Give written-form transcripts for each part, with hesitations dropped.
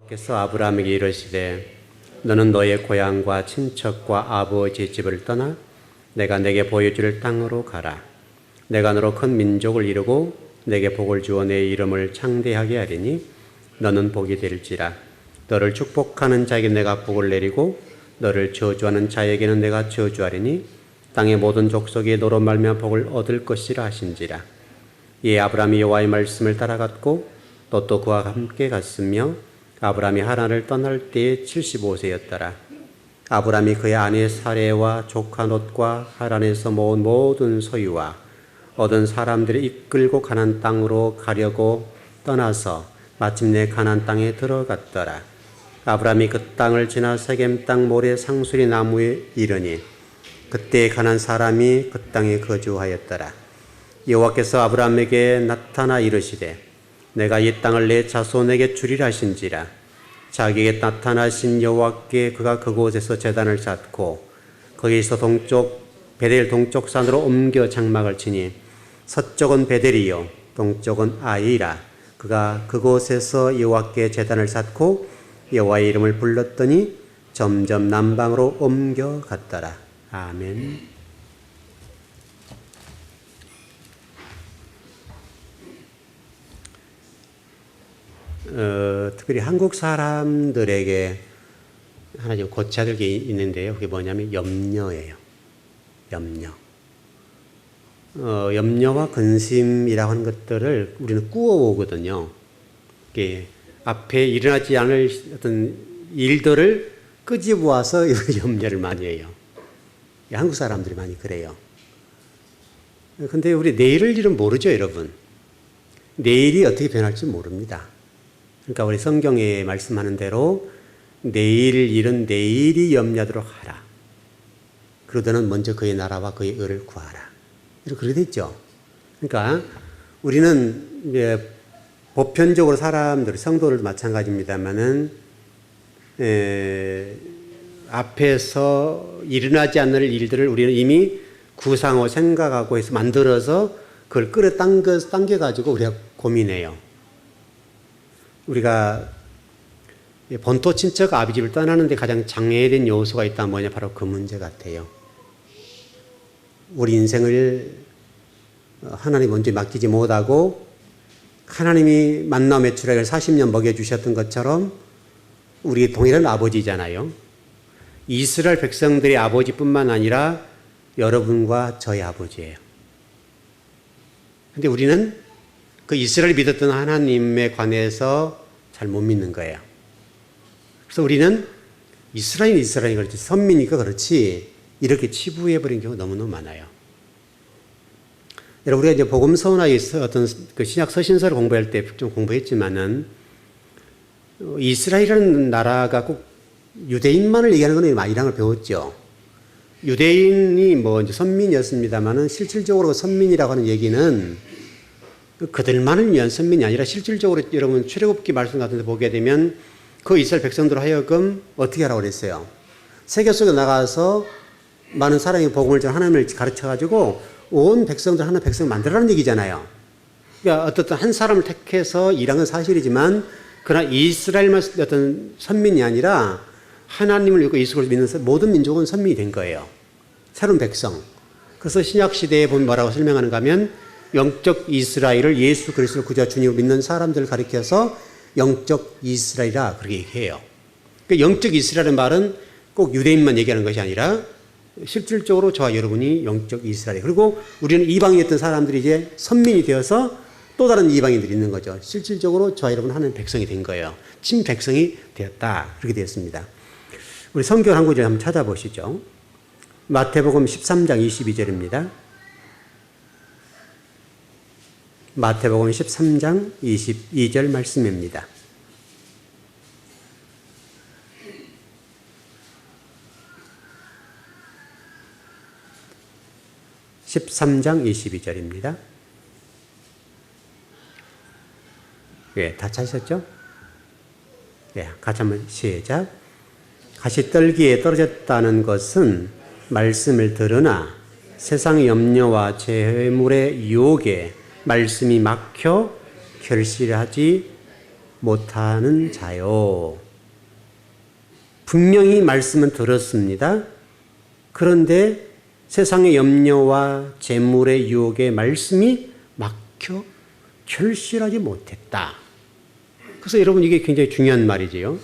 께서 아브라함에게 이르시되 너는 너의 고향과 친척과 아버지의 집을 떠나 내가 내게 보여줄 땅으로 가라. 내가 너로 큰 민족을 이루고 내게 복을 주어 내 이름을 창대하게 하리니 너는 복이 될지라. 너를 축복하는 자에게 내가 복을 내리고 너를 저주하는 자에게는 내가 저주하리니 땅의 모든 족속이 너로 말미암아 복을 얻을 것이라 하신지라. 이에 아브라함이 여호와의 말씀을 따라갔고 또 그와 함께 갔으며 아브라함이 하란을 떠날 때에 75세였더라. 아브라함이 그의 아내 사레와 조카 롯과 하란에서 모은 모든 소유와 얻은 사람들을 이끌고 가나안 땅으로 가려고 떠나서 마침내 가나안 땅에 들어갔더라. 아브라함이 그 땅을 지나 세겜 땅 모래 상수리 나무에 이르니 그때 가나안 사람이 그 땅에 거주하였더라. 여호와께서 아브라함에게 나타나 이르시되 내가 이 땅을 내 자손에게 주리라 하신지라. 자기에게 나타나신 여호와께 그가 그곳에서 제단을 쌓고 거기서 베델 동쪽 산으로 옮겨 장막을 치니 서쪽은 베델이요 동쪽은 아이라. 그가 그곳에서 여호와께 제단을 쌓고 여호와의 이름을 불렀더니 점점 남방으로 옮겨갔더라. 아멘. 특별히 한국 사람들에게 하나 좀 고쳐야 될 게 있는데요. 그게 뭐냐면 염려예요. 염려. 염려와 근심이라고 하는 것들을 우리는 꾸어오거든요. 이게 앞에 일어나지 않을 어떤 일들을 끄집어와서 염려를 많이 해요. 한국 사람들이 많이 그래요. 근데 우리 내일을 일은 모르죠, 여러분. 내일이 어떻게 변할지 모릅니다. 그러니까 우리 성경에 말씀하는 대로 내일 일은 내일이 염려하도록 하라. 그러더는 먼저 그의 나라와 그의 의를 구하라. 이렇게 그렇게 됐죠. 그러니까 우리는 이제 보편적으로 사람들, 성도들도 마찬가지입니다만은 앞에서 일어나지 않는 일들을 우리는 이미 구상하고 생각하고 해서 만들어서 그걸 끌어당겨가지고 우리가 고민해요. 우리가 본토 친척 아비 집을 떠나는데 가장 장애된 요소가 있다면 뭐냐? 바로 그 문제 같아요. 우리 인생을 하나님 먼저 맡기지 못하고 하나님이 만나 메추라기를 40년 먹여주셨던 것처럼 우리 동일한 아버지잖아요. 이스라엘 백성들의 아버지뿐만 아니라 여러분과 저의 아버지예요. 근데 우리는 그 이스라엘이 믿었던 하나님에 관해서 잘 못 믿는 거예요. 그래서 우리는 이스라엘이 그렇지, 선미니까 그렇지, 이렇게 치부해버린 경우가 너무너무 많아요. 여러분, 우리가 이제 복음서나 어떤 그 신약 서신서를 공부할 때 좀 공부했지만은, 이스라엘이라는 나라가 꼭 유대인만을 얘기하는 건 많이랑을 배웠죠. 유대인이 뭐 이제 선민이었습니다만은 실질적으로 선민이라고 하는 얘기는 그들만을 위한 선민이 아니라 실질적으로 여러분 출애굽기 말씀 같은 데 보게 되면 그 이스라엘 백성들 하여금 어떻게 하라고 그랬어요? 세계 속에 나가서 많은 사람이 복음을 전 하나님을 가르쳐가지고 온 백성들 하나 백성을 만들라는 얘기잖아요. 그러니까 어떻든 한 사람을 택해서 일한 건 사실이지만 그러나 이스라엘만 어떤 선민이 아니라 하나님을 믿고 예수를 믿는 모든 민족은 선민이 된 거예요. 새로운 백성. 그래서 신약 시대에 보면 뭐라고 설명하는가 하면 영적 이스라엘을 예수 그리스도를 구주와 주님으로 믿는 사람들을 가리켜서 영적 이스라엘이라 그렇게 얘기해요. 그러니까 영적 이스라엘의 말은 꼭 유대인만 얘기하는 것이 아니라 실질적으로 저와 여러분이 영적 이스라엘, 그리고 우리는 이방이었던 사람들이 이제 선민이 되어서 또 다른 이방인들이 있는 거죠. 실질적으로 저와 여러분 하나님의 백성이 된 거예요. 친백성이 되었다. 그렇게 되었습니다. 우리 성경 한 구절 한번 찾아보시죠. 마태복음 13장 22절입니다. 마태복음 13장 22절 말씀입니다. (13장 22절입니다) 예, 다 찾으셨죠? 예, 같이 한번 시작. 가시떨기에 떨어졌다는 것은 말씀을 들으나 세상 염려와 재물의 유혹에 말씀이 막혀 결실하지 못하는 자요. 분명히 말씀은 들었습니다. 그런데 세상의 염려와 재물의 유혹에 말씀이 막혀 결실하지 못했다. 그래서 여러분 이게 굉장히 중요한 말이지요.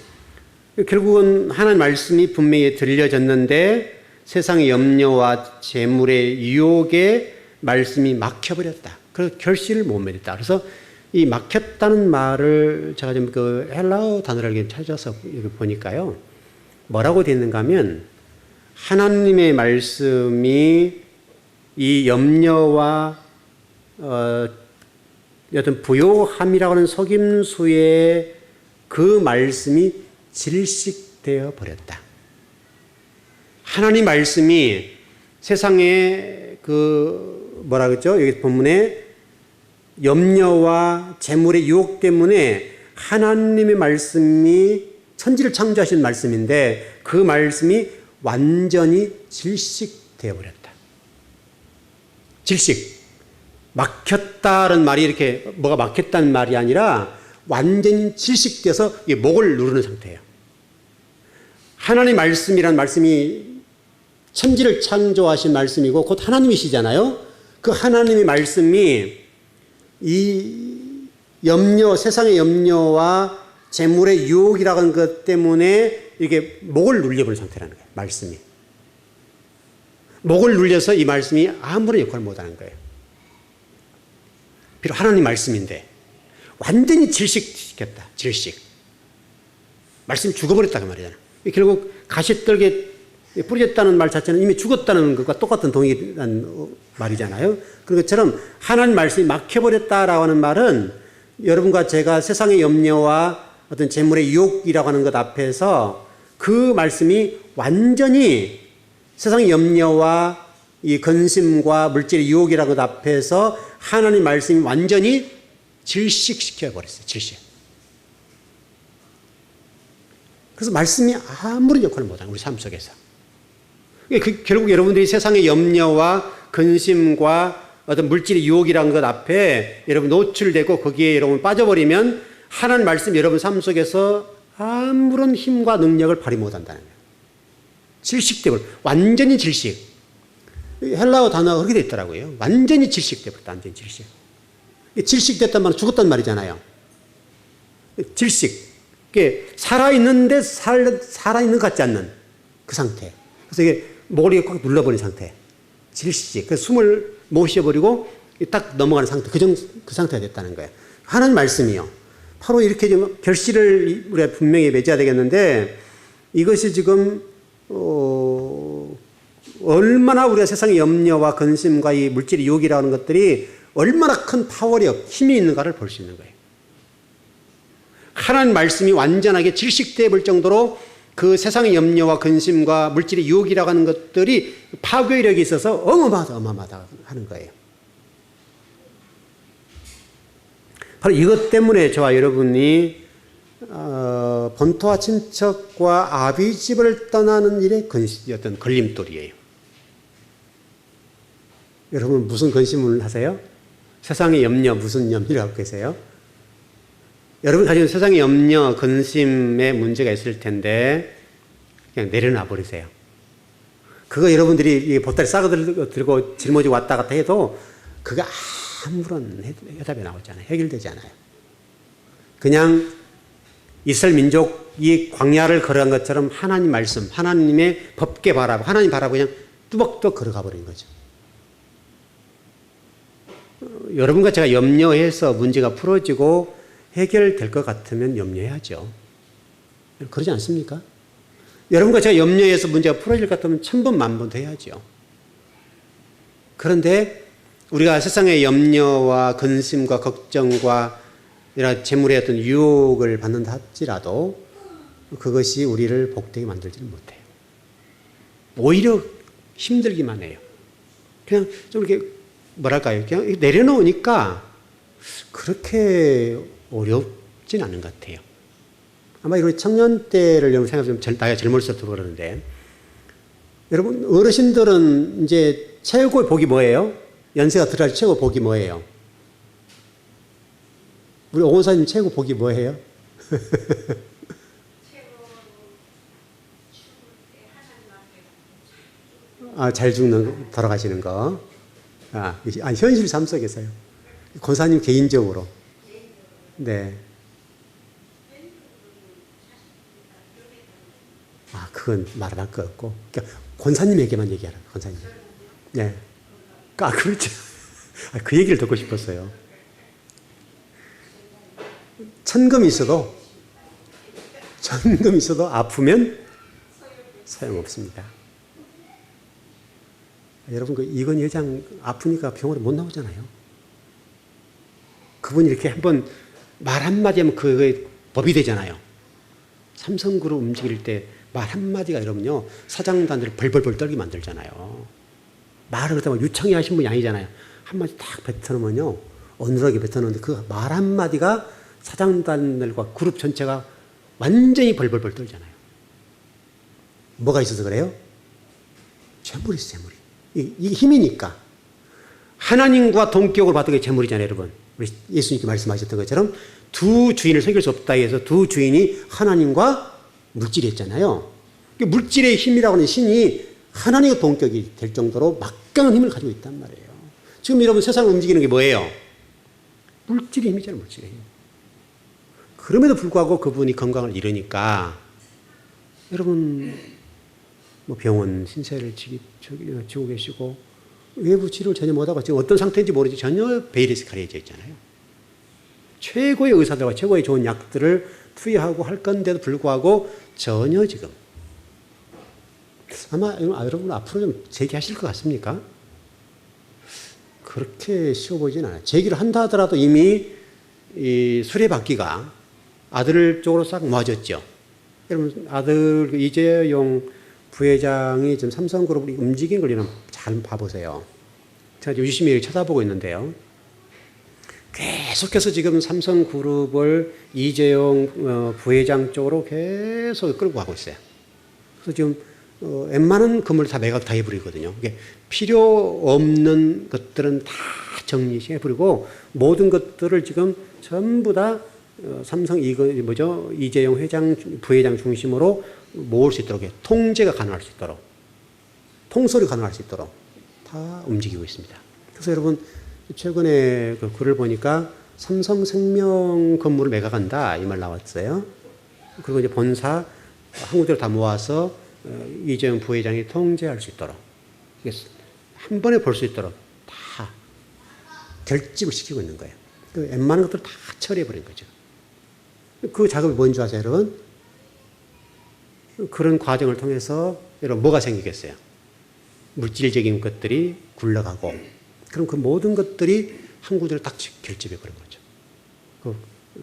결국은 하나님 말씀이 분명히 들려졌는데 세상의 염려와 재물의 유혹에 말씀이 막혀버렸다. 그래서 결실을 못 맺었다. 그래서 이 막혔다는 말을 제가 좀 그 헬라어 단어를 찾아서 보니까요. 뭐라고 되어 있는가 하면 하나님의 말씀이 이 염려와 어떤 부요함이라고 하는 속임수에 그 말씀이 질식되어 버렸다. 하나님 말씀이 세상에 그 뭐라 그랬죠? 여기 본문에 염려와 재물의 유혹 때문에 하나님의 말씀이 천지를 창조하신 말씀인데 그 말씀이 완전히 질식되어 버렸다. 질식. 막혔다는 말이 이렇게 뭐가 막혔다는 말이 아니라 완전히 질식돼서 목을 누르는 상태예요. 하나님의 말씀이란 말씀이 천지를 창조하신 말씀이고 곧 하나님이시잖아요. 그 하나님의 말씀이 이 염려, 세상의 염려와 재물의 유혹이라고 하는 것 때문에 이게 목을 눌려버린 상태라는 거예요. 말씀이. 목을 눌려서 이 말씀이 아무런 역할을 못하는 거예요. 비록 하나님 말씀인데 완전히 질식시켰다. 질식. 말씀이 죽어버렸다 그 말이잖아요. 결국 가시떨기에 뿌려졌다는 말 자체는 이미 죽었다는 것과 똑같은 동일한 말이잖아요. 그런 것처럼 하나님 말씀이 막혀버렸다라고 하는 말은 여러분과 제가 세상의 염려와 어떤 재물의 유혹이라고 하는 것 앞에서 그 말씀이 완전히 세상의 염려와 이 근심과 물질의 유혹이라는 것 앞에서 하나님 말씀이 완전히 질식시켜 버렸어요. 질식. 그래서 말씀이 아무런 역할을 못하는 우리 삶 속에서. 결국 여러분들이 세상의 염려와 근심과 어떤 물질의 유혹이라는 것 앞에 여러분 노출되고 거기에 여러분 빠져버리면 하나님 말씀 여러분 삶 속에서 아무런 힘과 능력을 발휘 못한다는 거예요. 질식되고 완전히 질식. 헬라어 단어가 그렇게 돼 있더라고요. 완전히 질식되었다. 완전히 질식. 질식됐단 말은 죽었단 말이잖아요. 질식. 살아있는데 살아있는 것 같지 않는 그 상태. 그래서 이게 목을 꽉 눌러버린 상태. 질식. 그래서 숨을 못 쉬어버리고 딱 넘어가는 상태. 그 상태가 됐다는 거예요. 하나님 말씀이요. 바로 이렇게 좀 결실을 우리가 분명히 맺어야 되겠는데 이것이 지금 얼마나 우리가 세상의 염려와 근심과 이 물질의 유혹이라는 것들이 얼마나 큰 파워력, 힘이 있는가를 볼 수 있는 거예요. 하나님 말씀이 완전하게 질식되어 볼 정도로 그 세상의 염려와 근심과 물질의 유혹이라고 하는 것들이 파괴력이 있어서 어마어마하다 하는 거예요. 바로 이것 때문에 저와 여러분이 본토와 친척과 아비집을 떠나는 일에 어떤 걸림돌이에요. 여러분 무슨 근심을 하세요? 세상의 염려, 무슨 염려를 갖고 계세요? 여러분 가지고 세상의 염려, 근심에 문제가 있을 텐데 그냥 내려놔 버리세요. 그거 여러분들이 보따리 싸고 들고 짊어지고 왔다 갔다 해도 그게 아무런 해답이 나오지 않아요. 해결되지 않아요. 그냥 이스라엘 민족이 광야를 걸어간 것처럼 하나님 말씀, 하나님의 법계 바라보고 하나님 바라보고 그냥 뚜벅뚜벅 걸어가 버린 거죠. 여러분과 제가 염려해서 문제가 풀어지고 해결될 것 같으면 염려해야죠. 그러지 않습니까? 여러분과 제가 염려해서 문제가 풀어질 것 같으면 1000번, 10,000번 더 해야죠. 그런데 우리가 세상의 염려와 근심과 걱정과 이런 재물의 어떤 유혹을 받는다 할지라도 그것이 우리를 복되게 만들지는 못해요. 오히려 힘들기만 해요. 그냥 좀 이렇게 뭐랄까요? 그냥 내려놓으니까 그렇게 어렵진 않은 것 같아요. 아마 이런 청년 때를 여러분 생각하면 나이가 젊을수록 그러는데 여러분 어르신들은 이제 최고의 복이 뭐예요? 연세가 들어갈 최고 복이 뭐예요? 우리 오 권사님 최고 복이 뭐예요? 아, 잘 죽는, 돌아가시는 거. 현실 삶 속에서요. 권사님 개인적으로. 네. 그건 말할 거 없고. 그러니까 권사님에게만 얘기하라, 권사님. 네. 그렇죠. 그 얘기를 듣고 싶었어요. 천금이 있어도 아프면 소용없습니다. 여러분, 이건 회장 아프니까 병원에 못 나오잖아요. 그분이 이렇게 한번 말 한마디 하면 그게 법이 되잖아요. 삼성그룹 움직일 때 말 한마디가 이러면요, 사장단들을 벌벌벌 떨게 만들잖아요. 말을 그렇다고 유창히 하신 분이 아니잖아요. 한마디 딱 뱉어놓으면요, 어느하게 뱉어놓는데 그 말 한마디가 사장단들과 그룹 전체가 완전히 벌벌벌 떨잖아요. 뭐가 있어서 그래요? 재물이 있어요, 재물이. 이게 힘이니까. 하나님과 동격을 받은 게 재물이잖아요, 여러분. 우리 예수님께 말씀하셨던 것처럼 두 주인을 섬길 수 없다 해서 두 주인이 하나님과 물질이었잖아요. 물질의 힘이라고 하는 신이 하나님의 동격이 될 정도로 막강한 힘을 가지고 있단 말이에요. 지금 여러분 세상을 움직이는 게 뭐예요? 물질의 힘이잖아요, 물질의 힘. 그럼에도 불구하고 그분이 건강을 잃으니까 여러분 병원 신세를 지고 계시고 외부 치료를 전혀 못하고 지금 어떤 상태인지 모르지 전혀 베일에서 가려져 있잖아요. 최고의 의사들과 최고의 좋은 약들을 투여하고 할 건데도 불구하고 전혀 지금 아마 여러분 앞으로 좀 재기하실 것 같습니까? 그렇게 쉬워 보이진 않아요. 재기를 한다 하더라도 이미 이 수레바퀴가 아들 쪽으로 싹 모아졌죠. 여러분 아들 이재용 부회장이 지금 삼성그룹을 움직이는 걸 여러분 잘 봐보세요. 제가 유심히 쳐다보고 있는데요. 계속해서 지금 삼성그룹을 이재용 부회장 쪽으로 계속 끌고 가고 있어요. 그래서 지금 웬만한 건물을 다 매각 다 해버리거든요. 필요 없는 것들은 다 정리해버리고 모든 것들을 지금 전부 다 삼성 이재용 부회장 중심으로 모을 수 있도록 통제가 가능할 수 있도록 통솔이 가능할 수 있도록 다 움직이고 있습니다. 그래서 여러분 최근에 그 글을 보니까 삼성생명 건물을 매각한다 이 말 나왔어요. 그리고 이제 본사 한국대로 다 모아서 이재용 부회장이 통제할 수 있도록 한 번에 볼 수 있도록 다 결집을 시키고 있는 거예요. 웬만한 것들을 다 처리해버린 거죠. 그 작업이 뭔지 아세요, 여러분? 그런 과정을 통해서 여러분 뭐가 생기겠어요? 물질적인 것들이 굴러가고 그럼 그 모든 것들이 한 구조로 딱 결집해버린 거죠. 그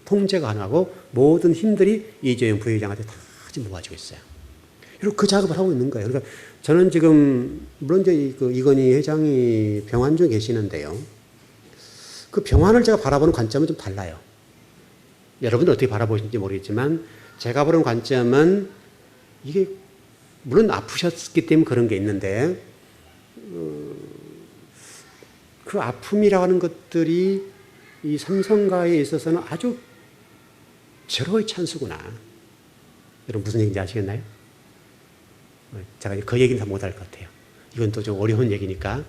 통제가 가능하고 모든 힘들이 이재용 부회장한테 다 지금 모아지고 있어요. 그리고 그 작업을 하고 있는 거예요. 그러니까 저는 지금 물론 이제 그 이건희 회장이 병원 중에 계시는데요. 그 병원을 제가 바라보는 관점은 좀 달라요. 여러분들 어떻게 바라보시는지 모르겠지만 제가 보는 관점은 이게 물론 아프셨기 때문에 그런 게 있는데 그 아픔이라고 하는 것들이 이 삼성가에 있어서는 아주 절호의 찬스구나. 여러분 무슨 얘기인지 아시겠나요? 제가 그 얘기는 다 못할 것 같아요. 이건 또 좀 어려운 얘기니까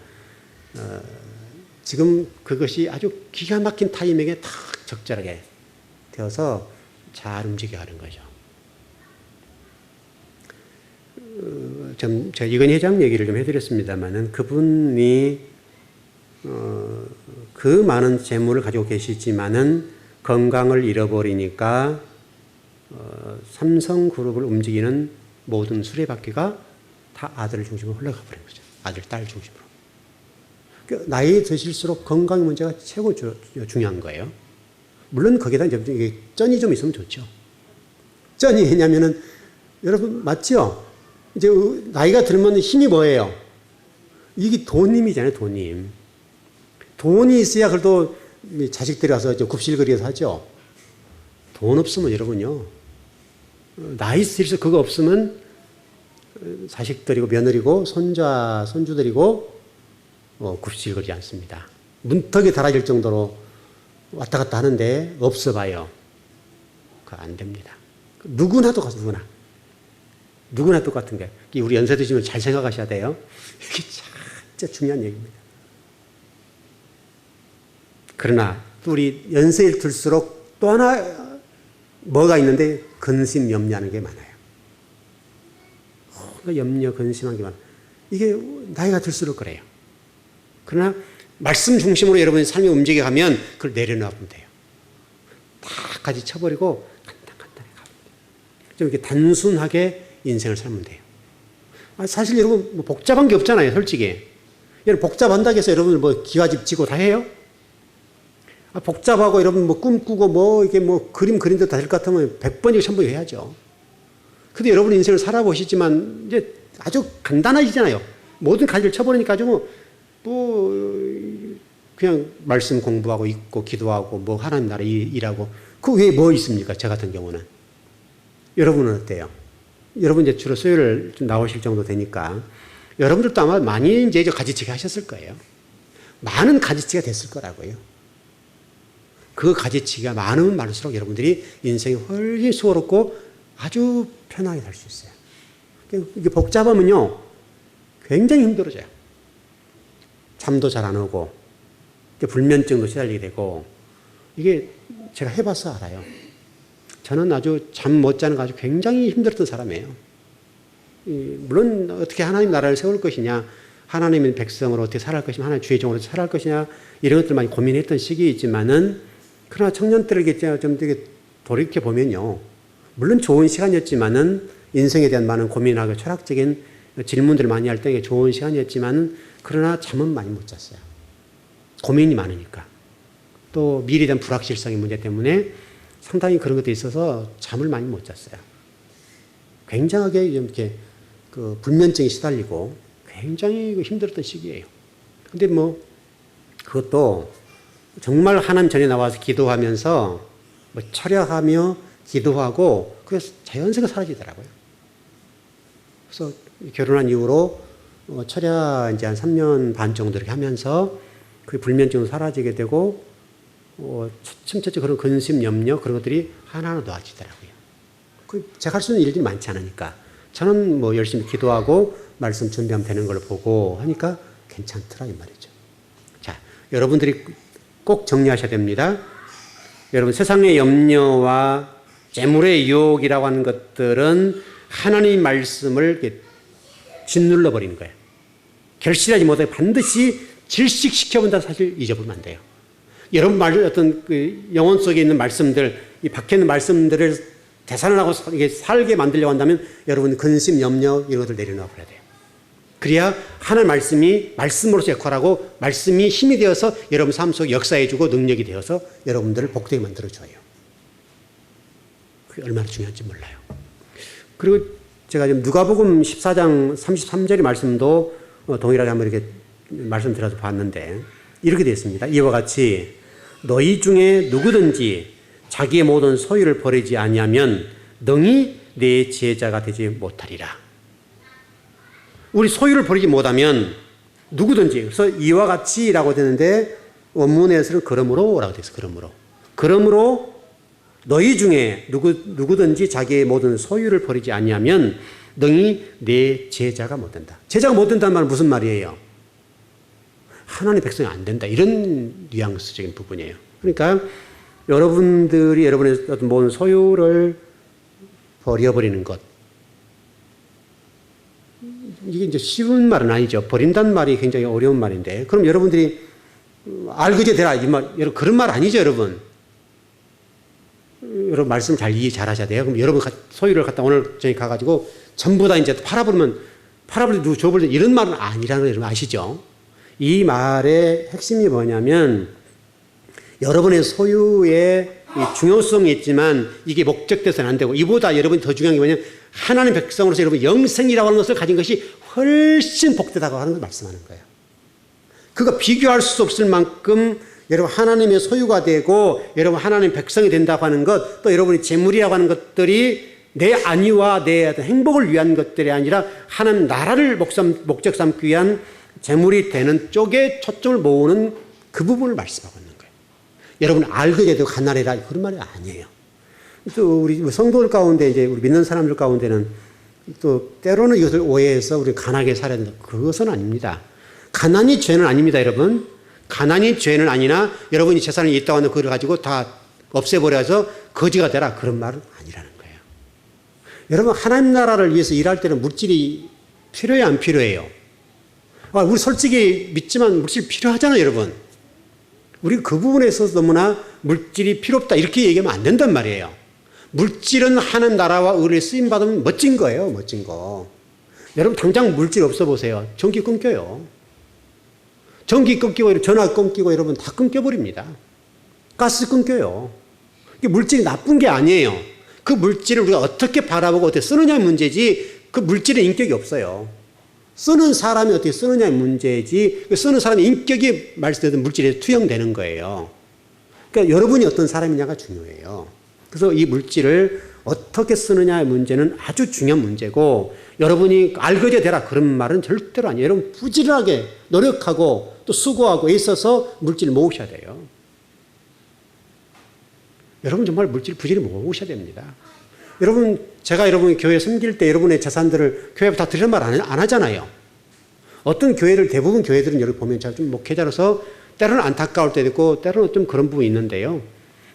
지금 그것이 아주 기가 막힌 타이밍에 딱 적절하게 되어서 잘 움직여가는 거죠. 제가 이건희 회장 얘기를 좀 해드렸습니다만은 그분이 그 많은 재물을 가지고 계시지만은 건강을 잃어버리니까 삼성그룹을 움직이는 모든 수레바퀴가 다 아들 중심으로 흘러가 버린 거죠. 아들, 딸 중심으로. 나이 드실수록 건강 문제가 최고 중요한 거예요. 물론 거기다 이제 쩐이 좀 있으면 좋죠. 쩐이 왜냐면은 여러분 맞죠? 이제 나이가 들면 힘이 뭐예요? 이게 돈님이잖아요, 돈님. 돈이 있어야 그래도 자식들이 와서 굽실거리에서 하죠. 돈 없으면 여러분요. 나이 들어서 그거 없으면 자식들이고 며느리고 손주들이고 굽실거리지 않습니다. 문턱에 달아질 정도로 왔다 갔다 하는데 없어 봐요. 안 됩니다. 누구나 똑같아요. 누구나 똑같은 거예요. 우리 연세 드시면 잘 생각하셔야 돼요. 이게 진짜 중요한 얘기입니다. 그러나 또 우리 연세를 들수록 또 하나 뭐가 있는데 근심, 염려하는 게 많아요. 염려, 근심한 게 많아요. 이게 나이가 들수록 그래요. 그러나 말씀 중심으로 여러분의 삶이 움직여가면 그걸 내려놓으면 돼요. 다 가지 쳐버리고 간단하게 가면 돼요. 좀 이렇게 단순하게 인생을 살면 돼요. 사실 여러분 뭐 복잡한 게 없잖아요, 솔직히. 여러분 복잡한다고 해서 여러분 뭐 기와집 지고 다 해요? 복잡하고 여러분 뭐 꿈꾸고 뭐 이게 뭐 그림 그린데 다 될 것 같으면 100번이고 1000번이고 해야죠. 근데 여러분 인생을 살아보시지만 이제 아주 간단해지잖아요. 모든 가지를 쳐버리니까 아주 뭐 그냥 말씀 공부하고 있고 기도하고 뭐 하나님 나라 일하고 그 외에 뭐 있습니까? 저 같은 경우는. 여러분은 어때요? 여러분 이제 주로 수요일 좀 나오실 정도 되니까 여러분들도 아마 많이 이제 가지치기 하셨을 거예요. 많은 가지치기가 됐을 거라고요. 그 가지치기가 많으면 많을수록 여러분들이 인생이 훨씬 수월했고 아주 편하게 살 수 있어요. 이게 복잡하면요, 굉장히 힘들어져요. 잠도 잘 안 오고, 불면증도 시달리게 되고, 이게 제가 해봐서 알아요. 저는 아주 잠 못 자는 거 아주 굉장히 힘들었던 사람이에요. 물론 어떻게 하나님 나라를 세울 것이냐, 하나님의 백성으로 어떻게 살아갈 것이냐, 하나님의 주의 종으로 살아갈 것이냐, 이런 것들 많이 고민했던 시기에 있지만은, 그러나 청년 때를 좀 되게 돌이켜보면요, 물론 좋은 시간이었지만은 인생에 대한 많은 고민하고 철학적인 질문들을 많이 할 때 좋은 시간이었지만은 그러나 잠은 많이 못 잤어요. 고민이 많으니까. 또 미래에 대한 불확실성의 문제 때문에 상당히 그런 것도 있어서 잠을 많이 못 잤어요. 굉장하게 이렇게 그 불면증에 시달리고 굉장히 힘들었던 시기예요. 근데 뭐 그것도 정말 하나님 전에 나와서 기도하면서 뭐 철야하며 기도하고 그게 자연스럽게 사라지더라고요. 그래서 결혼한 이후로 철야 이제 한 3년 반 정도 이렇게 하면서 그 불면증도 사라지게 되고 차츰 그런 근심, 염려 그런 것들이 하나하나 놓아지더라고요. 제가 할 수 있는 일들이 많지 않으니까 저는 뭐 열심히 기도하고 말씀 준비하면 되는 걸 보고 하니까 괜찮더라 이 말이죠. 자, 여러분들이 꼭 정리하셔야 됩니다. 여러분 세상의 염려와 재물의 유혹이라고 하는 것들은 하나님의 말씀을 짓눌러 버리는 거예요. 결실하지 못하게 반드시 질식시켜본다 사실 잊어버리면 안 돼요. 여러분 어떤 그 영혼 속에 있는 말씀들, 이 박혀 있는 말씀들을 대산을 하고 이게 살게 만들려고 한다면 여러분 근심, 염려 이런 것들 내려놔 버려야 돼요. 그래야 하나님의 말씀이 말씀으로서 역할하고 말씀이 힘이 되어서 여러분 삶 속에 역사해주고 능력이 되어서 여러분들을 복되게 만들어줘요. 그게 얼마나 중요한지 몰라요. 그리고 제가 지금 누가복음 14장 33절의 말씀도 동일하게 한번 이렇게 말씀드려서 봤는데 이렇게 되어 있습니다. 이와 같이 너희 중에 누구든지 자기의 모든 소유를 버리지 아니하면 능히 내 제자가 되지 못하리라. 우리 소유를 버리지 못하면 누구든지, 그래서 이와 같이라고 되는데 원문에서는 그러므로라고 되어 있어요. 그러므로 너희 중에 누구든지 자기의 모든 소유를 버리지 아니하면 능히 내 제자가 못 된다. 제자가 못 된다는 말은 무슨 말이에요? 하나님의 백성이 안 된다. 이런 뉘앙스적인 부분이에요. 그러니까 여러분들이 여러분의 어떤 모든 소유를 버려버리는 것. 이게 이제 쉬운 말은 아니죠. 버린다는 말이 굉장히 어려운 말인데. 그럼 여러분들이 알그제 되라. 이 말, 여러분, 그런 말 아니죠, 여러분. 여러분 말씀 잘 이해 잘 하셔야 돼요. 그럼 여러분 소유를 갖다 오늘 저희 가가지고 전부 다 이제 팔아버리면 누구 줘버리면 이런 말은 아니라는 거 여러분 아시죠? 이 말의 핵심이 뭐냐면 여러분의 소유의 중요성이 있지만 이게 목적돼서는 안 되고 이보다 여러분이 더 중요한 게 뭐냐면 하나님 백성으로서 여러분 영생이라고 하는 것을 가진 것이 훨씬 복되다고 하는 걸 말씀하는 거예요. 그거 비교할 수 없을 만큼 여러분 하나님의 소유가 되고 여러분 하나님 백성이 된다고 하는 것, 또 여러분이 재물이라고 하는 것들이 내 안위와 내 행복을 위한 것들이 아니라 하나님 나라를 목적 삼기 위한 재물이 되는 쪽에 초점을 모으는 그 부분을 말씀하고 있는 거예요. 여러분 알게 돼도 가난해라 그런 말이 아니에요. 또 우리 성도들 가운데 이제 우리 믿는 사람들 가운데는 또 때로는 이것을 오해해서 우리 가난하게 살아야 된다. 그것은 아닙니다. 가난이 죄는 아닙니다, 여러분. 가난이 죄는 아니나 여러분이 재산이 있다고 하는 그걸 가지고 다 없애버려서 거지가 되라. 그런 말은 아니라는 거예요. 여러분, 하나님 나라를 위해서 일할 때는 물질이 필요해요, 안 필요해요? 우리 솔직히 믿지만 물질 필요하잖아요, 여러분. 우리 그 부분에 있어서 너무나 물질이 필요 없다. 이렇게 얘기하면 안 된단 말이에요. 물질은 하는 나라와 의를 쓰임받으면 멋진 거예요, 멋진 거. 여러분, 당장 물질 없어 보세요. 전기 끊겨요. 전기 끊기고, 전화 끊기고, 여러분 다 끊겨버립니다. 가스 끊겨요. 이게 물질이 나쁜 게 아니에요. 그 물질을 우리가 어떻게 바라보고 어떻게 쓰느냐의 문제지, 그 물질의 인격이 없어요. 쓰는 사람이 어떻게 쓰느냐의 문제지, 쓰는 사람의 인격이 말씀드린 물질에 투영되는 거예요. 그러니까 여러분이 어떤 사람이냐가 중요해요. 그래서 이 물질을 어떻게 쓰느냐의 문제는 아주 중요한 문제고, 여러분이 알거지가 되라 그런 말은 절대로 아니에요. 여러분 부지런하게 노력하고 또 수고하고 애써서 물질을 모으셔야 돼요. 여러분 정말 물질 부지런히 모으셔야 됩니다. 여러분, 제가 여러분 교회 섬길 때 여러분의 재산들을 교회에 다 드리는 말 안 하잖아요. 어떤 교회를, 대부분 교회들은 여러분 보면 제가 좀 목회자로서 때로는 안타까울 때도 있고 때로는 좀 그런 부분이 있는데요.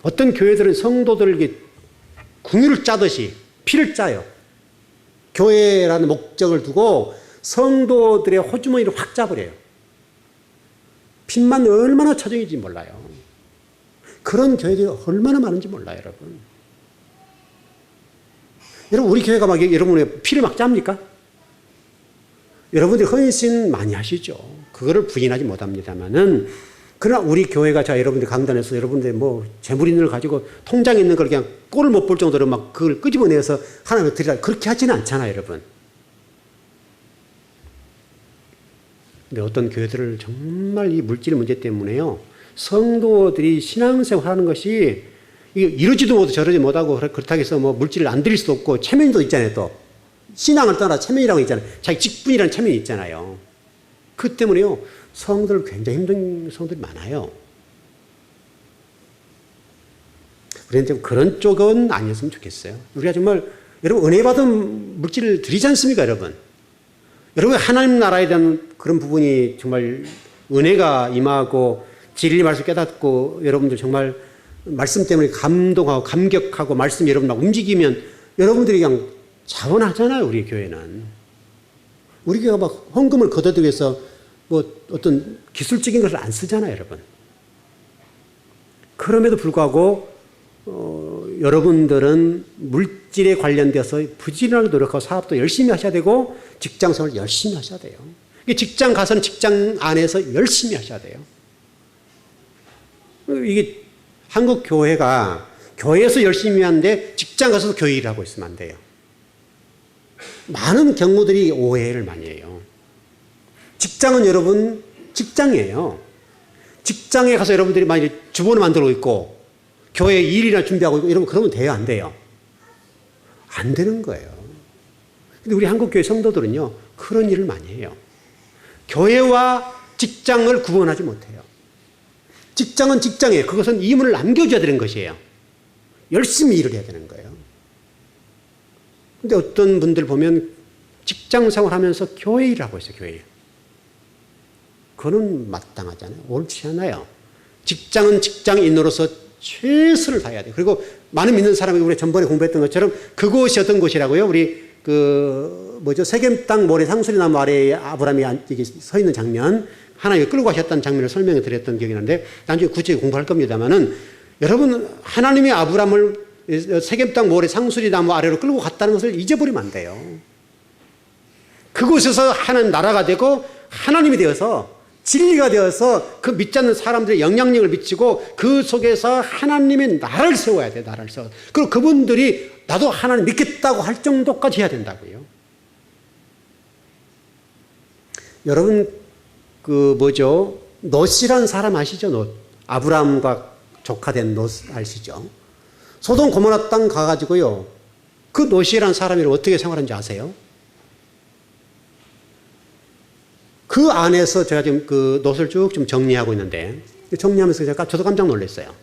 어떤 교회들은 성도들에게 궁유를 짜듯이 피를 짜요. 교회라는 목적을 두고 성도들의 호주머니를 확 짜버려요. 빚만 얼마나 처정인지 몰라요. 그런 교회들이 얼마나 많은지 몰라요, 여러분. 여러분, 우리 교회가 막 여러분의 피를 막 짭니까? 여러분들이 헌신 많이 하시죠. 그거를 부인하지 못합니다만은, 그러나 우리 교회가 자 여러분들 강단에서 여러분들 뭐 재물 있는 걸 가지고 통장에 있는 걸 그냥 꼴을 못 볼 정도로 막 그걸 끄집어내서 하나님께 드리라. 그렇게 하지는 않잖아요, 여러분. 근데 어떤 교회들을 정말 이 물질 문제 때문에요. 성도들이 신앙생활 하는 것이 이러지도 못하고 저러지 못하고 그렇다고 해서 뭐 물질을 안 드릴 수도 없고 체면도 있잖아요, 또. 신앙을 떠나 체면이라고 있잖아요. 자기 직분이라는 체면이 있잖아요. 그 때문에요. 성도들 굉장히 힘든 성도들이 많아요. 그런데 그런 쪽은 아니었으면 좋겠어요. 우리가 정말 여러분 은혜 받은 물질을 드리지 않습니까, 여러분? 여러분 하나님 나라에 대한 그런 부분이 정말 은혜가 임하고 진리 말씀 깨닫고 여러분들 정말 말씀 때문에 감동하고 감격하고 말씀이 여러분 막 움직이면 여러분들이 그냥 자원하잖아요, 우리 교회는. 우리 교회가 막 헌금을 거둬들기 위해서 뭐 어떤 기술적인 것을 안 쓰잖아요, 여러분. 그럼에도 불구하고 여러분들은 물질에 관련돼서 부지런하게 노력하고 사업도 열심히 하셔야 되고 직장생활 열심히 하셔야 돼요. 직장 가서는 직장 안에서 열심히 하셔야 돼요. 이게 한국 교회가 교회에서 열심히 하는데 직장 가서도 교회 일을 하고 있으면 안 돼요. 많은 경우들이 오해를 많이 해요. 직장은 여러분 직장이에요. 직장에 가서 여러분들이 많이 주본을 만들고 있고 교회 일이나 준비하고 있고 이러면 그러면 돼요, 안 돼요? 안 되는 거예요. 근데 우리 한국교회 성도들은요 그런 일을 많이 해요. 교회와 직장을 구분하지 못해요. 직장은 직장이에요. 그것은 이문을 남겨줘야 되는 것이에요. 열심히 일을 해야 되는 거예요. 근데 어떤 분들 보면 직장 생활하면서 교회 일을 하고 있어요, 교회 일. 그거는 마땅하잖아요. 옳지 않아요. 직장은 직장인으로서 최선을 다해야 돼요. 그리고 많은 믿는 사람이 우리 전번에 공부했던 것처럼 그곳이 어떤 곳이라고요? 우리 세겜 땅 모래 상수리 나무 아래에 아브라함이 서 있는 장면, 하나님이 끌고 가셨다는 장면을 설명해 드렸던 기억이 나는데 나중에 구체적으로 공부할 겁니다만은 여러분 하나님이 아브라함을 세겜 땅 모래 상수리 나무 아래로 끌고 갔다는 것을 잊어버리면 안 돼요. 그곳에서 하나님 나라가 되고 하나님이 되어서 진리가 되어서 그 믿지 않는 사람들의 영향력을 미치고 그 속에서 하나님의 나라를 세워야 돼요. 나라를 세워. 그리고 그분들이 나도 하나님 믿겠다고 할 정도까지 해야 된다고요. 여러분 롯이라는 사람 아시죠? 롯. 아브라함과 조카된 롯 아시죠? 소돔 고모라 땅 가가지고요. 그 롯이라는 사람이 어떻게 생활하는지 아세요? 그 안에서 제가 지금 그 롯을 쭉 좀 정리하고 있는데 정리하면서 저도 깜짝 놀랐어요.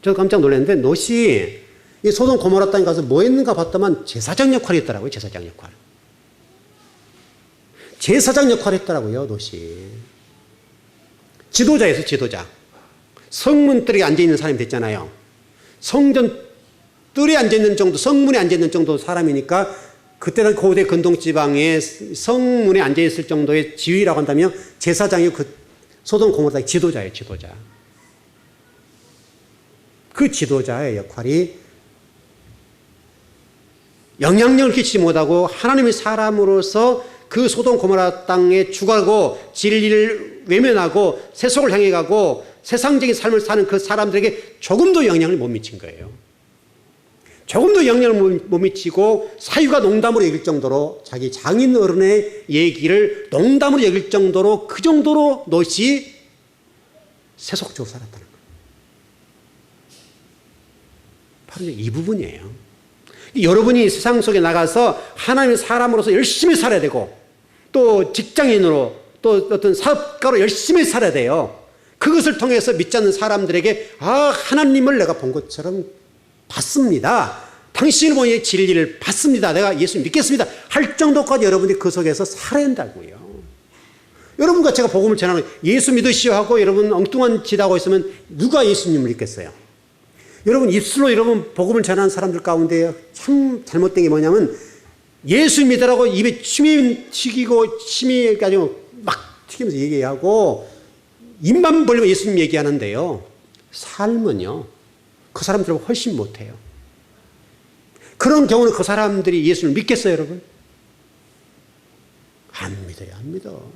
저도 깜짝 놀랐는데 롯이 이 소돔 고모라 땅에 가서 뭐 했는가 봤더만 제사장 역할이 있더라고요. 제사장 역할. 제사장 역할을 했더라고요. 롯이. 지도자에서 지도자. 성문뜰에 앉아있는 사람이 됐잖아요. 성전 뜰에 앉아있는 정도, 성문에 앉아있는 정도 사람이니까 그때는 고대 근동지방에 성문에 앉아있을 정도의 지위라고 한다면 제사장이 그 소돔 고모라 땅의 지도자예요. 지도자. 그 지도자의 역할이 영향력을 끼치지 못하고 하나님의 사람으로서 그 소돔 고모라 땅에 죽어가고 진리를 외면하고 세속을 향해 가고 세상적인 삶을 사는 그 사람들에게 조금도 영향을 못 미친 거예요. 조금도 영향을 못 미치고 사유가 농담으로 여길 정도로 자기 장인 어른의 얘기를 농담으로 여길 정도로 그 정도로 롯이 세속적으로 살았다는 거예요. 바로 이 부분이에요. 여러분이 세상 속에 나가서 하나님의 사람으로서 열심히 살아야 되고 또 직장인으로 또 어떤 사업가로 열심히 살아야 돼요. 그것을 통해서 믿지 않는 사람들에게 하나님을 내가 본 것처럼 봤습니다. 당신을 보니 진리를 봤습니다. 내가 예수 믿겠습니다. 할 정도까지 여러분이 그 속에서 살아야 한다고요. 여러분과 제가 복음을 전하는 예수 믿으시오 하고 여러분 엉뚱한 짓 하고 있으면 누가 예수님을 믿겠어요? 여러분 입술로 여러분 복음을 전하는 사람들 가운데 참 잘못된 게 뭐냐면 예수 믿으라고 입에 침이 튀기고 침이 가지고 막 튀기면서 얘기하고 입만 벌리면 예수님 얘기하는데요. 삶은요. 그 사람들보다 훨씬 못해요. 그런 경우는 그 사람들이 예수를 믿겠어요, 여러분? 안 믿어요, 안 믿어.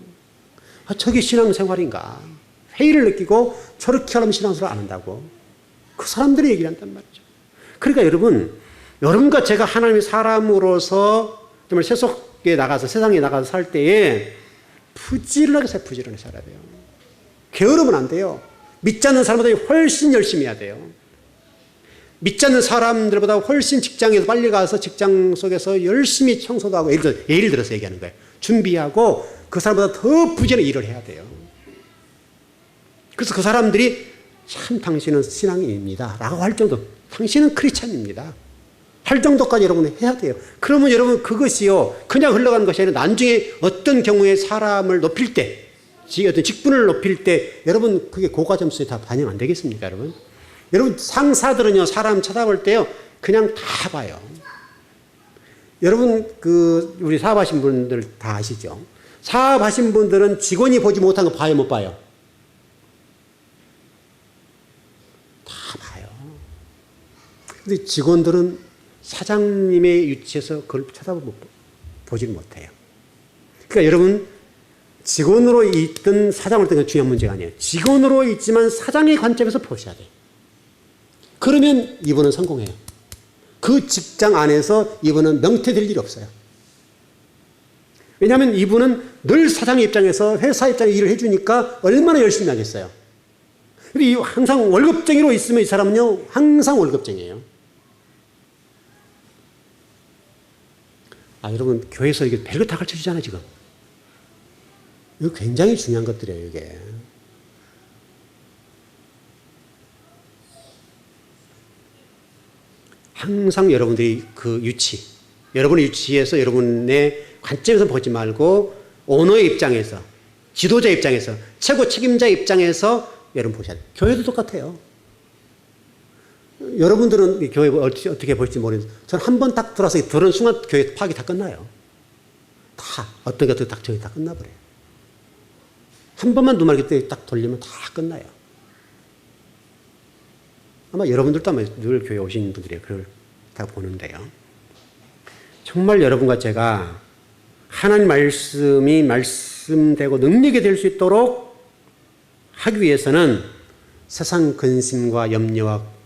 저게 신앙생활인가? 회의를 느끼고 저렇게 하려면 신앙생활을 안 한다고. 그 사람들이 얘기를 한단 말이죠. 그러니까 여러분과 제가 하나님의 사람으로서 정말 세속에 나가서 세상에 나가서 살 때에 부지런하게 살아야 돼요. 게으르면 안 돼요. 믿지 않는 사람보다 훨씬 열심히 해야 돼요. 믿지 않는 사람들보다 훨씬 직장에서 빨리 가서 직장 속에서 열심히 청소도 하고 예를 들어서 얘기하는 거예요. 준비하고 그 사람보다 더 부지런히 일을 해야 돼요. 그래서 그 사람들이 참 당신은 신앙인입니다 라고 할 정도, 당신은 크리스찬입니다 할 정도까지 여러분은 해야 돼요. 그러면 여러분 그것이요 그냥 흘러가는 것이 아니라 나중에 어떤 경우에 사람을 높일 때, 어떤 직분을 높일 때 여러분 그게 고과점수에 다 반영 안 되겠습니까? 여러분 상사들은요 사람 쳐다볼 때요 그냥 다 봐요. 여러분 우리 사업하신 분들 다 아시죠? 사업하신 분들은 직원이 보지 못한 거 봐요, 못 봐요? 다 봐요. 근데 직원들은 사장님의 위치에서 그걸 보지를 못해요. 그러니까 여러분 직원으로 있든 사장으로 있든 중요한 문제가 아니에요. 직원으로 있지만 사장의 관점에서 보셔야 돼요. 그러면 이분은 성공해요. 그 직장 안에서 이분은 명퇴될 일이 없어요. 왜냐하면 이분은 늘 사장의 입장에서 회사 입장에 일을 해주니까 얼마나 열심히 하겠어요. 근데 항상 월급쟁이로 있으면 이 사람은요 항상 월급쟁이에요. 여러분 교회에서 이게 별거 다 가르쳐주잖아요 지금. 이거 굉장히 중요한 것들이에요 이게. 항상 여러분들이 그 위치, 여러분의 위치에서 여러분의 관점에서 보지 말고 오너의 입장에서, 지도자 입장에서, 최고 책임자 입장에서 여러분 보셔야 돼요. 교회도 똑같아요. 여러분들은 교회 어떻게 볼지 모르겠어요. 저는 한 번 딱 들어와서 들은 순간 교회 파악이 다 끝나요. 다 어떤 게 어떻게 딱 저기 다 끝나버려요. 한 번만 눈말기 딱 돌리면 다 끝나요. 아마 여러분들도 아마 늘 교회 오신 분들이 그걸 다 보는데요. 정말 여러분과 제가 하나님 말씀이 말씀되고 능력이 될 수 있도록 하기 위해서는 세상 근심과 염려와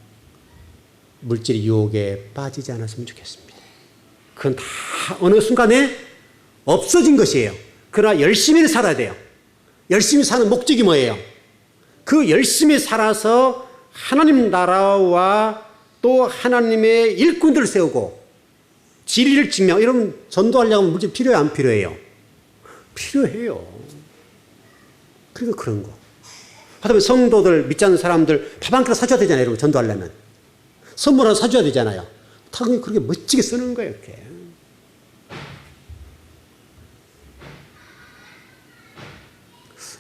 물질 유혹에 빠지지 않았으면 좋겠습니다. 그건 다 어느 순간에 없어진 것이에요. 그러나 열심히 살아야 돼요. 열심히 사는 목적이 뭐예요? 그 열심히 살아서 하나님 나라와 또 하나님의 일꾼들을 세우고 진리를 증명, 이러면 전도하려면 물질 필요해요, 안 필요해요? 필요해요. 그러니까 그런 거. 하다보면 성도들, 믿지 않는 사람들 밥 한 그릇 사줘야 되잖아요, 여러분, 전도하려면. 선물 하나 사줘야 되잖아요. 당연히 그렇게 멋지게 쓰는 거예요, 이렇게.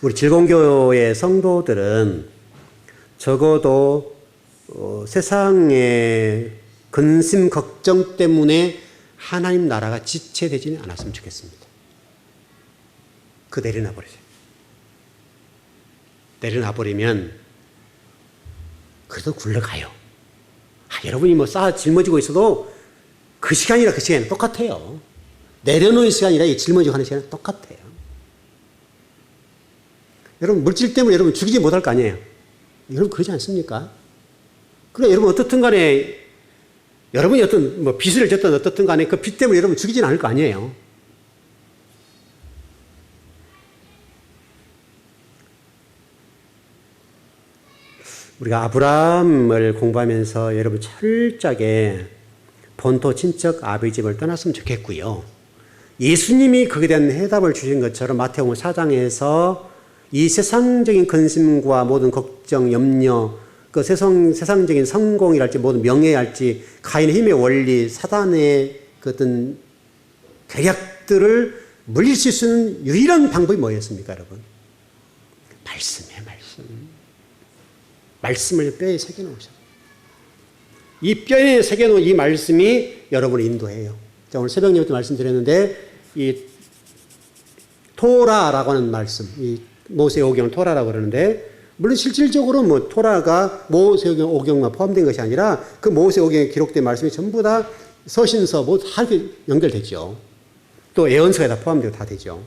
우리 질공교회 성도들은 적어도 세상의 근심 걱정 때문에 하나님 나라가 지체되지는 않았으면 좋겠습니다. 그 내려놔 버리세요. 내려놔 버리면 그래도 굴러가요. 여러분이 뭐 짊어지고 있어도 그 시간이랑 그 시간은 똑같아요. 내려놓는 시간이랑 짊어지고 하는 시간은 똑같아요. 여러분 물질 때문에 여러분 죽이지 못할 거 아니에요. 여러분 그러지 않습니까? 그래 여러분 어떻든 간에 여러분이 어떤 뭐 빚을 졌든 어떻든 간에 그 빚 때문에 여러분 죽이지는 않을 거 아니에요. 우리가 아브라함을 공부하면서 여러분 철저하게 본토 친척 아버지 집을 떠났으면 좋겠고요. 예수님이 거기에 대한 해답을 주신 것처럼 마태복음 4장에서 이 세상적인 근심과 모든 걱정, 염려, 그 세상적인 성공이랄지 모든 명예랄지 가인의 힘의 원리, 사단의 그 어떤 계략들을 물리칠 수 있는 유일한 방법이 뭐였습니까, 여러분? 말씀이에요, 말씀. 말씀을 뼈에 새겨놓으셔. 이 뼈에 새겨놓은 이 말씀이 여러분을 인도해요. 자, 오늘 새벽 예배 때 말씀드렸는데 이 토라라고 하는 말씀, 이 모세오경을 토라라고 그러는데 물론 실질적으로 뭐 토라가 모세오경, 오경만 포함된 것이 아니라 그 모세오경에 기록된 말씀이 전부 다 서신서 뭐 다 이렇게 연결되죠. 또 예언서에 다 포함되고 다 되죠.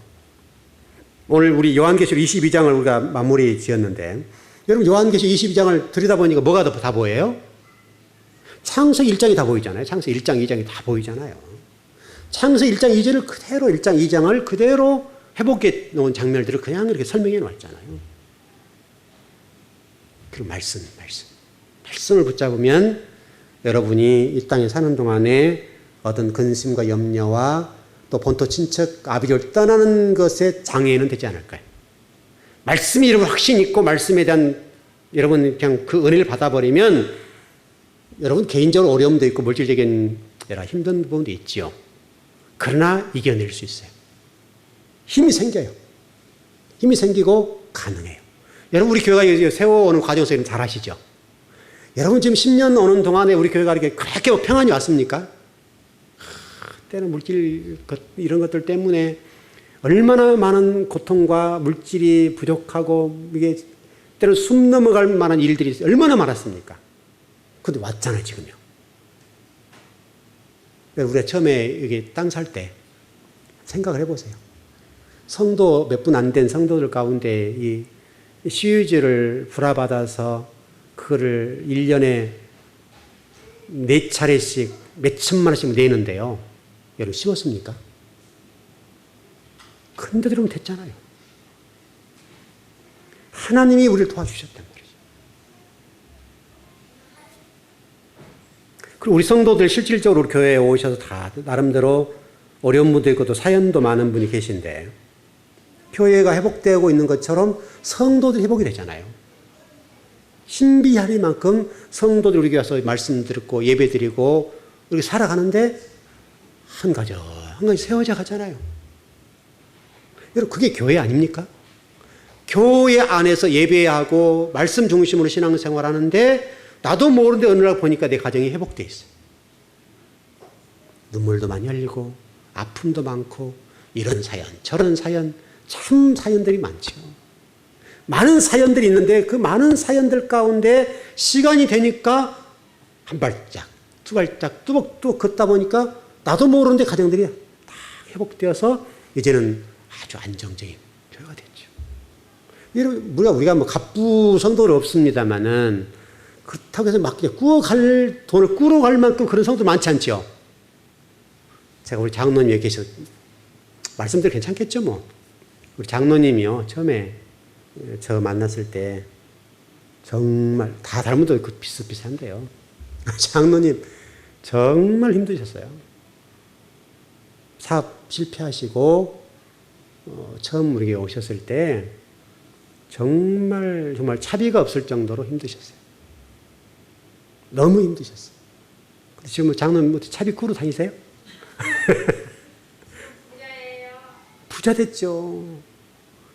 오늘 우리 요한계시록 22장을 우리가 마무리 지었는데 여러분 요한계시록 22장을 들여다보니까 뭐가 다 보여요? 창세기 1장이 다 보이잖아요. 창세기 1장, 2장이 다 보이잖아요. 창세기 1장, 2절을 그대로 1장, 2장을 그대로 회복해 놓은 장면들을 그냥 이렇게 설명해 놓았잖아요. 그리고 말씀을 붙잡으면 여러분이 이 땅에 사는 동안에 어떤 근심과 염려와 또 본토 친척 아비를 떠나는 것에 장애는 되지 않을까요? 말씀이 여러분 확신 있고 말씀에 대한 여러분 그냥 그 은혜를 받아버리면 여러분 개인적으로 어려움도 있고 물질적인 여러 힘든 부분도 있지요. 그러나 이겨낼 수 있어요. 힘이 생겨요. 힘이 생기고 가능해요. 여러분 우리 교회가 세워오는 과정에서 잘 아시죠? 여러분 지금 10년 오는 동안에 우리 교회가 이렇게 그렇게 평안이 왔습니까? 때는 물질 이런 것들 때문에 얼마나 많은 고통과 물질이 부족하고 이게 때로는 숨 넘어갈 만한 일들이 얼마나 많았습니까? 근데 왔잖아요, 지금요. 우리가 처음에 여기 땅 살 때 생각을 해보세요. 성도 몇 분 안 된 성도들 가운데 이 시유지를 불화받아서 그거를 1년에 4차례씩 몇 천만 원씩 내는데요. 여러분 쉬웠습니까? 그런데 그러면 됐잖아요. 하나님이 우리를 도와주셨단 말이죠. 그리고 우리 성도들 실질적으로 우리 교회에 오셔서 다 나름대로 어려운 분도 있고 또 사연도 많은 분이 계신데 교회가 회복되고 있는 것처럼 성도들이 회복이 되잖아요. 신비하리만큼 성도들 우리 교회 와서 말씀 듣고 예배 드리고 이렇게 살아가는데 한 가지 세워져 가잖아요. 여러분 그게 교회 아닙니까? 교회 안에서 예배하고 말씀 중심으로 신앙생활하는데 나도 모르는데 어느 날 보니까 내 가정이 회복되어 있어요. 눈물도 많이 흘리고 아픔도 많고 이런 사연 저런 사연 참 사연들이 많죠. 많은 사연들이 있는데 그 많은 사연들 가운데 시간이 되니까 한 발짝 두 발짝 뚜벅뚜벅 걷다 보니까 나도 모르는데 가정들이 다 회복되어서 이제는 아주 안정적인 교회가 됐죠. 여러분 우리가 뭐 갑부 성도는 없습니다만은 그렇다고 해서 막 돈을 꾸러갈 만큼 그런 성도 많지 않죠. 제가 우리 장로님 여기 계셔 말씀들 괜찮겠죠 뭐. 우리 장로님이요 처음에 저 만났을 때 정말 다 닮은도 비슷비슷한데요. 장로님 정말 힘드셨어요. 사업 실패하시고 처음 우리에게 오셨을 때 정말 차비가 없을 정도로 힘드셨어요. 너무 힘드셨어요. 지금 장로님 차비 꾸러 다니세요? 부자 됐죠.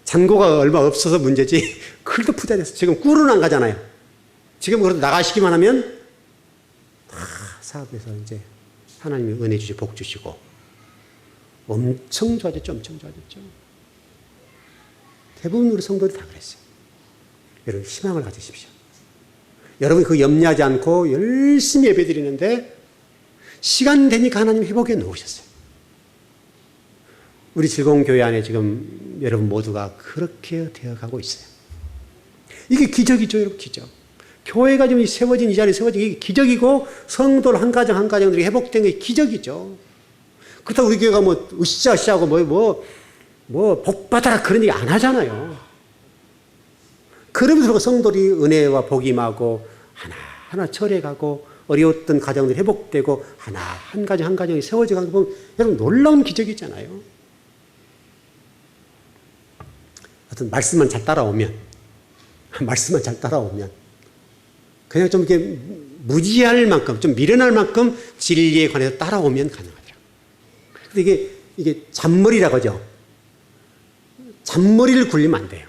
잔고가 얼마 없어서 문제지. 그래도 부자 됐어. 지금 꿀은 안 가잖아요. 지금 그래도 나가시기만 하면 다 사업에서 이제 하나님이 은혜 주시고 복 주시고 엄청 좋아졌죠. 엄청 좋아졌죠. 대부분 우리 성도들이 다 그랬어요. 여러분 희망을 가지십시오. 여러분 그 염려하지 않고 열심히 예배드리는데 시간 되니까 하나님 회복해 놓으셨어요. 우리 즐거운 교회 안에 지금 여러분 모두가 그렇게 되어가고 있어요. 이게 기적이죠, 여러분, 기적. 교회가 지금 세워진 이 자리에 세워진 이게 기적이고 성도를 한 가정 한 가정들이 회복된 게 기적이죠. 그렇다고 우리 교회가 뭐 으쌰으쌰하고 복 받아라 그런 얘기 안 하잖아요. 그러면서 성도들이 은혜와 복이 임하고 하나하나 철회가고 어려웠던 가정들이 회복되고 하나 한 가정 한 가정이 세워져 가는 거 보면 여러분 놀라운 기적이잖아요. 하여튼 말씀만 잘 따라오면 그냥 좀 이렇게 무지할 만큼 좀 미련할 만큼 진리에 관해서 따라오면 가능하더라고요. 근데 이게 잔머리라고 하죠. 잔머리를 굴리면 안 돼요.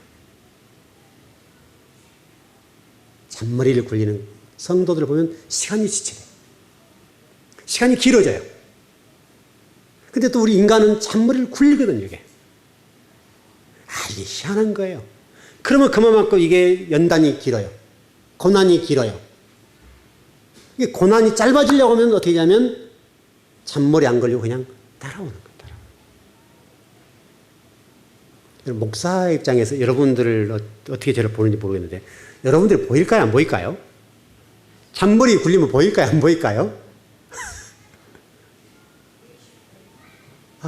잔머리를 굴리는 성도들을 보면 시간이 지체돼요. 시간이 길어져요. 근데 또 우리 인간은 잔머리를 굴리거든요, 이게. 이게 희한한 거예요. 그러면 그만큼 이게 연단이 길어요. 고난이 길어요. 이게 고난이 짧아지려고 하면 어떻게 하냐면 잔머리 안 걸리고 그냥 따라오는 거예요. 목사 입장에서 여러분들을 어떻게 저를 보는지 모르겠는데 여러분들이 보일까요? 안 보일까요? 잔머리 굴리면 보일까요? 안 보일까요?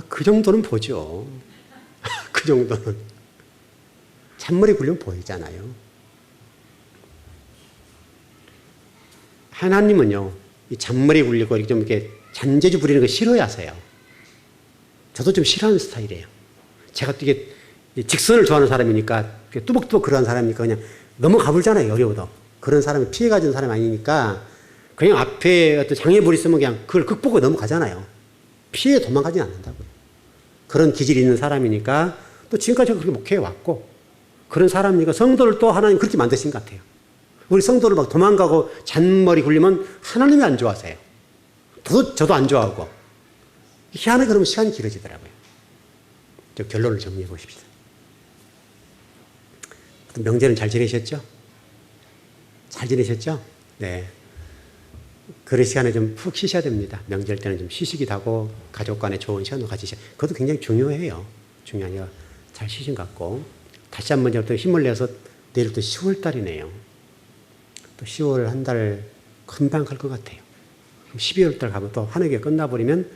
그 정도는 보죠. 그 정도는. 잔머리 굴리면 보이잖아요. 하나님은요, 이 잔머리 굴리고 좀 이렇게 잔재주 부리는 거 싫어하세요. 저도 좀 싫어하는 스타일이에요. 제가 이게 직선을 좋아하는 사람이니까, 뚜벅뚜벅 그러한 사람이니까 그냥 넘어가 불잖아요, 어려워도. 그런 사람을 피해가지는 사람이 아니니까 그냥 앞에 어떤 장애물이 있으면 그냥 그걸 극복하고 넘어가잖아요. 피해 도망가지 않는다고요. 그런 기질이 있는 사람이니까 또 지금까지 그렇게 목회해왔고 그런 사람이니까 성도를 또 하나님 그렇게 만드신 것 같아요. 우리 성도를 막 도망가고 잔머리 굴리면 하나님이 안 좋아하세요. 저도 안 좋아하고. 희한하게 그러면 시간이 길어지더라고요. 결론을 정리해 보십시다. 명절은 잘 지내셨죠? 잘 지내셨죠? 네. 그런 시간에 좀 푹 쉬셔야 됩니다. 명절 때는 좀 쉬시기도 하고 가족 간에 좋은 시간도 가지셔야 돼요. 그것도 굉장히 중요해요. 중요하니까 잘 쉬신 것 같고 다시 한번 또 힘을 내서 내일 또 10월 달이네요. 또 10월 한 달 금방 갈 것 같아요. 12월 달 가면 또 한 해가 끝나버리면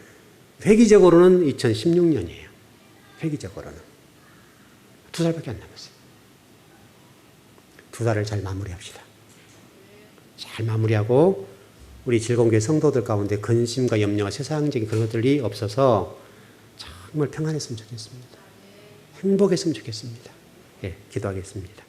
회기적으로는 2016년이에요. 회기적으로는. 2달밖에 안 남았어요. 2달을 잘 마무리합시다. 잘 마무리하고 우리 즐거운 교회 성도들 가운데 근심과 염려와 세상적인 그런 것들이 없어서 정말 평안했으면 좋겠습니다. 행복했으면 좋겠습니다. 예, 기도하겠습니다.